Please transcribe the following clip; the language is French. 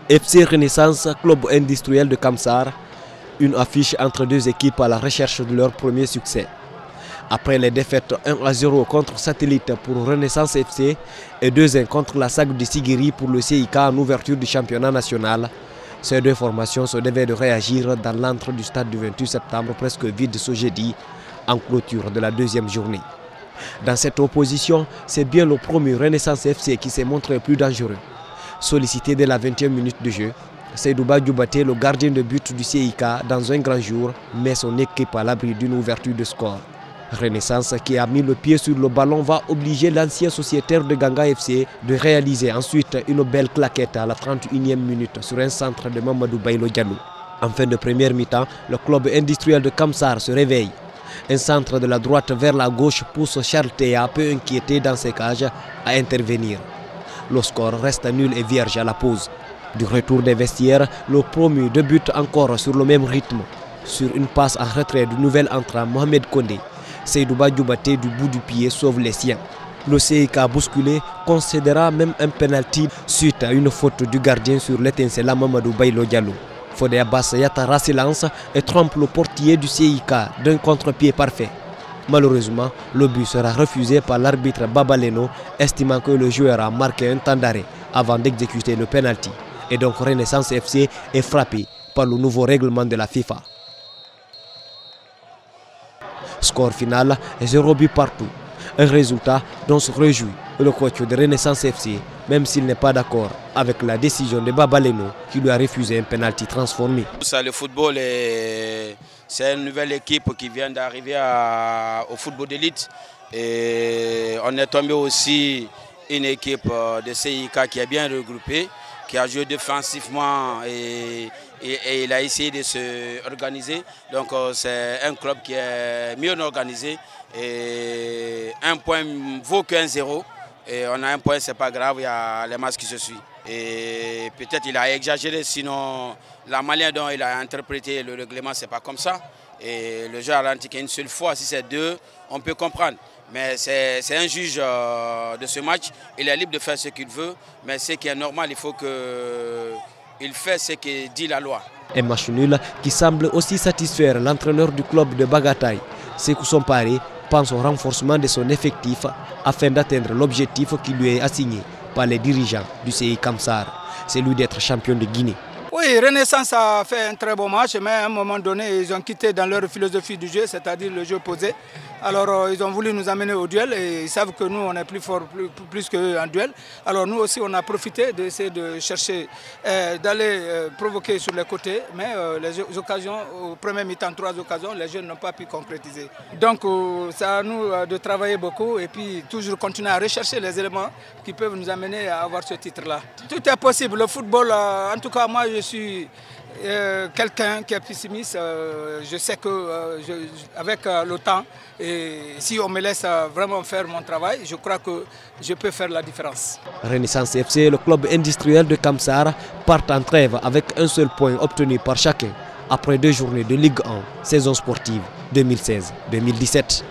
FC Renaissance, club industriel de Kamsar, une affiche entre deux équipes à la recherche de leur premier succès. Après les défaites 1-0 contre Satellite pour Renaissance FC et 2-1 contre la SAG de Sigiri pour le CIK en ouverture du championnat national, ces deux formations se devaient de réagir dans l'antre du stade du 28 septembre presque vide ce jeudi en clôture de la deuxième journée. Dans cette opposition, c'est bien le premier Renaissance FC qui s'est montré plus dangereux. Sollicité dès la 20e minute de jeu, Seydouba Djoubaté, le gardien de but du CIK, dans un grand jour, met son équipe à l'abri d'une ouverture de score. Renaissance, qui a mis le pied sur le ballon, va obliger l'ancien sociétaire de Ganga FC de réaliser ensuite une belle claquette à la 31e minute sur un centre de Mamadou Bailo Diallo. En fin de première mi-temps, le club industriel de Kamsar se réveille. Un centre de la droite vers la gauche pousse Charles Théa, peu inquiété dans ses cages, à intervenir. Le score reste nul et vierge à la pause. Du retour des vestiaires, le promu débute encore sur le même rythme. Sur une passe en retrait du nouvel entrant Mohamed Kondé, Seydouba Djoubaté du bout du pied sauve les siens. Le CIK bousculé concédera même un penalty suite à une faute du gardien sur l'étincelant Mamadou Bailo Diallo. Fodé Abbas Yattara s'élance et trompe le portier du CIK d'un contre-pied parfait. Malheureusement, le but sera refusé par l'arbitre Babaleno, estimant que le joueur a marqué un temps d'arrêt avant d'exécuter le penalty. Et donc Renaissance FC est frappé par le nouveau règlement de la FIFA. Score final, 0 but partout. Un résultat dont se réjouit le coach de Renaissance FC, même s'il n'est pas d'accord avec la décision de Babaleno qui lui a refusé un penalty transformé. Le football, c'est une nouvelle équipe qui vient d'arriver au football d'élite. Et on est tombé aussi une équipe de CIK qui est bien regroupée, qui a joué défensivement et il a essayé de se organiser. Donc c'est un club qui est mieux organisé et un point vaut qu'un 0. Et on a un point, c'est pas grave, il y a les matchs qui se suivent. Et peut-être il a exagéré, sinon la manière dont il a interprété le règlement, c'est pas comme ça. Et le jeu a ralenti qu'une seule fois, si c'est deux, on peut comprendre. Mais c'est un juge de ce match, il est libre de faire ce qu'il veut, mais ce qui est normal, il faut qu'il fasse ce que dit la loi. Un match nul qui semble aussi satisfaire l'entraîneur du club de Bagataï, Sékou Somparé, pense au renforcement de son effectif afin d'atteindre l'objectif qui lui est assigné par les dirigeants du CI Kamsar, celui d'être champion de Guinée. Oui, Renaissance a fait un très bon match, mais à un moment donné, ils ont quitté dans leur philosophie du jeu, c'est-à-dire le jeu posé. Alors, ils ont voulu nous amener au duel et ils savent que nous, on est plus forts, plus qu'eux en duel. Alors, nous aussi, on a profité d'essayer de chercher, d'aller provoquer sur les côtés, mais les occasions, au premier mi-temps, 3 occasions, les jeunes n'ont pas pu concrétiser. Donc, c'est à nous de travailler beaucoup et puis toujours continuer à rechercher les éléments qui peuvent nous amener à avoir ce titre-là. Tout est possible. Le football, en tout cas, moi, je suis quelqu'un qui est pessimiste. Je sais que avec le temps, et si on me laisse vraiment faire mon travail, je crois que je peux faire la différence. Renaissance FC, le club industriel de Kamsar, part en trêve avec un seul point obtenu par chacun après 2 journées de Ligue 1, saison sportive 2016-2017.